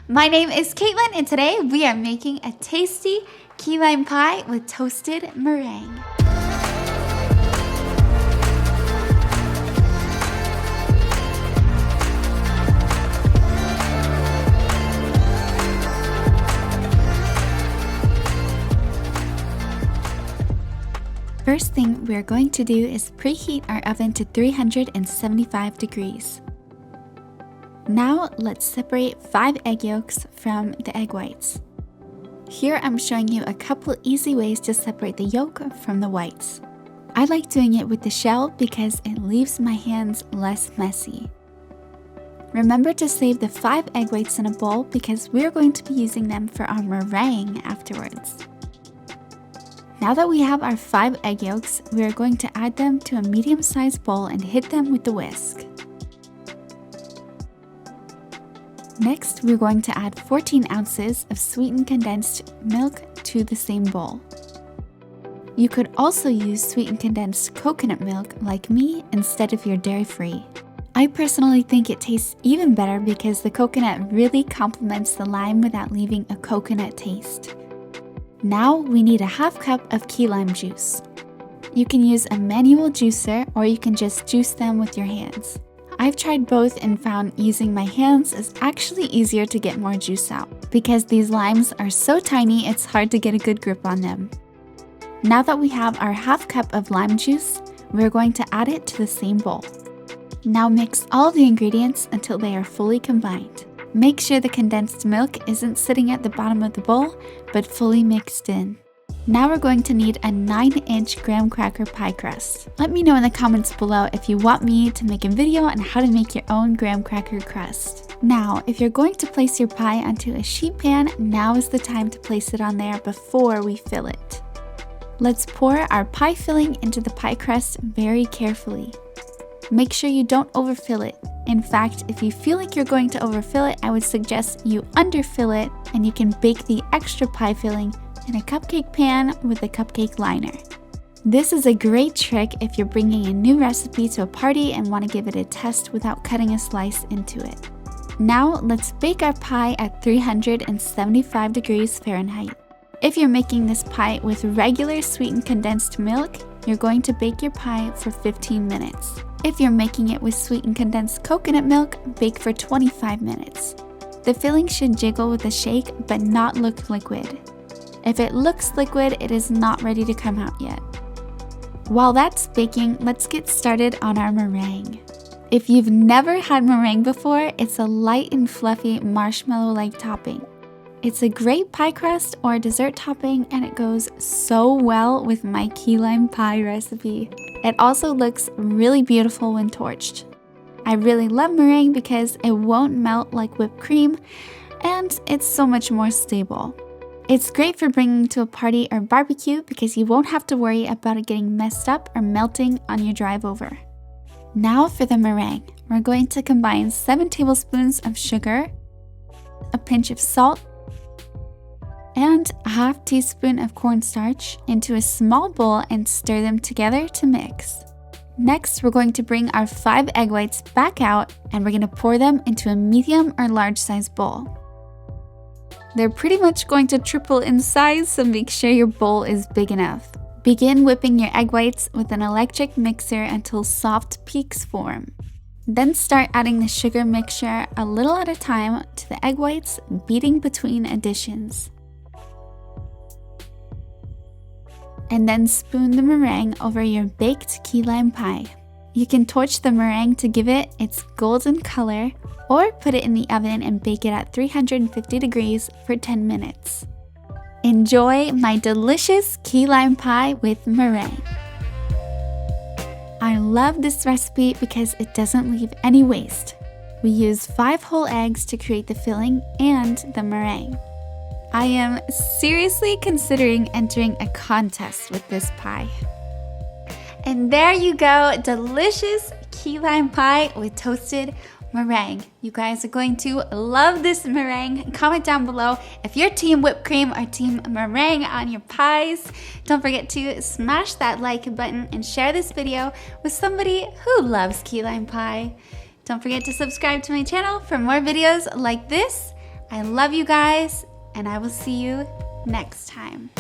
My name is Kaitlyn and today we are making a tasty key lime pie with toasted meringue. First thing we're going to do is preheat our oven to 375 degrees. Now let's separate 5 egg yolks from the egg whites. Here I'm showing you a couple easy ways to separate the yolk from the whites. I like doing it with the shell because it leaves my hands less messy. Remember to save the 5 egg whites in a bowl because we're going to be using them for our meringue afterwards. Now that we have our 5 egg yolks, we are going to add them to a medium-sized bowl and hit them with the whisk. Next, we're going to add 14 ounces of sweetened condensed milk to the same bowl. You could also use sweetened condensed coconut milk like me instead of your dairy-free. I personally think it tastes even better because the coconut really complements the lime without leaving a coconut taste. Now we need a half cup of key lime juice. You can use a manual juicer or you can just juice them with your hands. I've tried both and found using my hands is actually easier to get more juice out because these limes are so tiny it's hard to get a good grip on them. Now that we have our half cup of lime juice, we're going to add it to the same bowl. Now mix all the ingredients until they are fully combined. Make sure the condensed milk isn't sitting at the bottom of the bowl, but fully mixed in. Now we're going to need a 9-inch graham cracker pie crust. Let me know in the comments below if you want me to make a video on how to make your own graham cracker crust. Now, if you're going to place your pie onto a sheet pan, now is the time to place it on there before we fill it. Let's pour our pie filling into the pie crust very carefully. Make sure you don't overfill it. In fact, if you feel like you're going to overfill it, I would suggest you underfill it and you can bake the extra pie filling in a cupcake pan with a cupcake liner. This is a great trick if you're bringing a new recipe to a party and want to give it a test without cutting a slice into it. Now let's bake our pie at 375 degrees Fahrenheit. If you're making this pie with regular sweetened condensed milk, you're going to bake your pie for 15 minutes. If you're making it with sweetened condensed coconut milk, bake for 25 minutes. The filling should jiggle with a shake but not look liquid. If it looks liquid, it is not ready to come out yet. While that's baking, let's get started on our meringue. If you've never had meringue before, it's a light and fluffy marshmallow-like topping. It's a great pie crust or dessert topping and it goes so well with my key lime pie recipe. It also looks really beautiful when torched. I really love meringue because it won't melt like whipped cream and it's so much more stable. It's great for bringing to a party or barbecue because you won't have to worry about it getting messed up or melting on your drive over. Now for the meringue. We're going to combine 7 tablespoons of sugar, a pinch of salt, and a half teaspoon of cornstarch into a small bowl and stir them together to mix. Next, we're going to bring our 5 egg whites back out and we're going to pour them into a medium or large size bowl. They're pretty much going to triple in size, so make sure your bowl is big enough. Begin whipping your egg whites with an electric mixer until soft peaks form. Then start adding the sugar mixture a little at a time to the egg whites, beating between additions. And then spoon the meringue over your baked key lime pie. You can torch the meringue to give it its golden color or put it in the oven and bake it at 350 degrees for 10 minutes. Enjoy my delicious key lime pie with meringue. I love this recipe because it doesn't leave any waste. We use 5 whole eggs to create the filling and the meringue. I am seriously considering entering a contest with this pie. And there you go, delicious key lime pie with toasted meringue. You guys are going to love this meringue. Comment down below if you're team whipped cream or team meringue on your pies. Don't forget to smash that like button and share this video with somebody who loves key lime pie. Don't forget to subscribe to my channel for more videos like this. I love you guys, and I will see you next time.